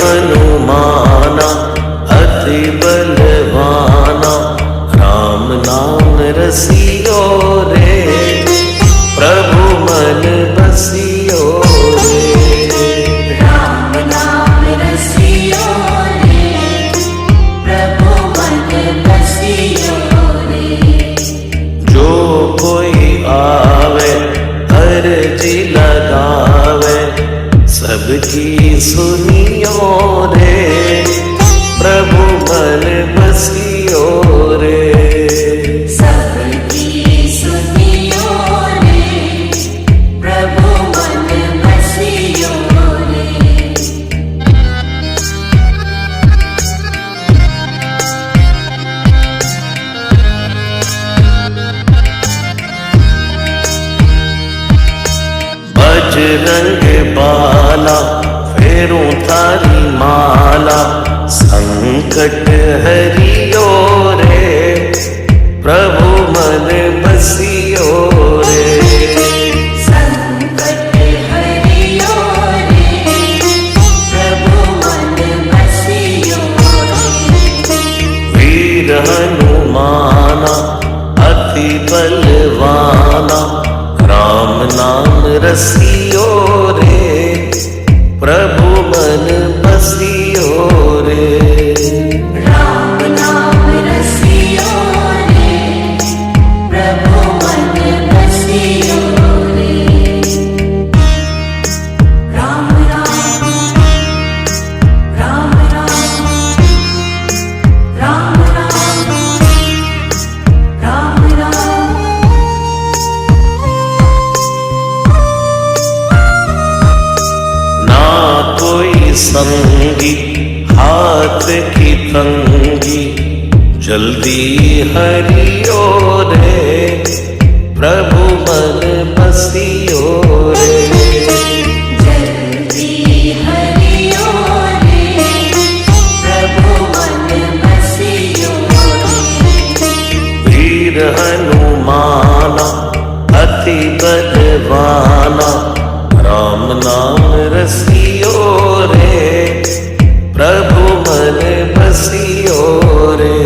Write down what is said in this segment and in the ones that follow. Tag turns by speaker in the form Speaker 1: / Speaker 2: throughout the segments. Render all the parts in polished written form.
Speaker 1: हनुमाना अति बलवाना, राम नाम रसियो रे, प्रभु मन बसियो रे।
Speaker 2: राम नाम रसियो रे, प्रभु मन बसियो रे।
Speaker 1: जो कोई आवे अर्जी लगावे, सबकी सुनियो रे, प्रभु मन बसियो रे।
Speaker 2: सबकी सुनियो रे, प्रभु मन बसियो रे।
Speaker 1: बजरंग बाला फेरूं तारी माला, संकट हरियो रे, प्रभु मन बसियो रे।
Speaker 2: संकट हरियो रे, प्रभु मन बसियो रे।
Speaker 1: वीर हनुमाना अति बलवाना, राम नाम रसियो रे, प्रभु मन बसियो रे।
Speaker 2: राम नाम रसियो रे, प्रभु मन बसियो रे। राम राम राम राम, राम राम राम राम।
Speaker 1: ना कोई संगी हाथ की तंगी, जल्दी हरियो रे, प्रभु मन बसियो रे।
Speaker 2: जल्दी हरियो रे, प्रभु मन बसियो रे।
Speaker 1: वीर हनुमाना अति बलवाना, राम नाम रसियो रे, प्रभु मन बसियो रे।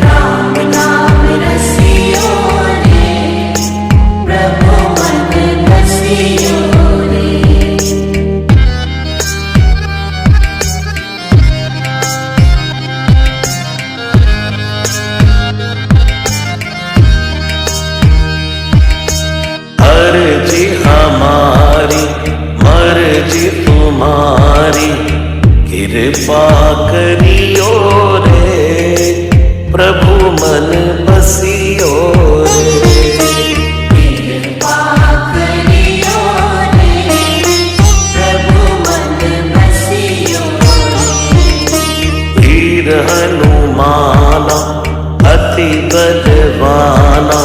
Speaker 2: राम नाम रसियो रे, प्रभु मन बसियो रे।
Speaker 1: अर्जी हमारी मर्जी तुम्हारी, कृपा करियो रे, प्रभु मन बसियो रे।
Speaker 2: कृपा करियो रे, प्रभु मन बसियो रे।
Speaker 1: वीर हनुमाना अति बलवाना,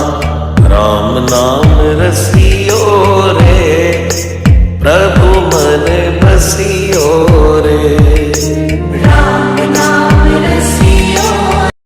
Speaker 1: राम नाम रसियो रे, प्रभु मन बसियो रे।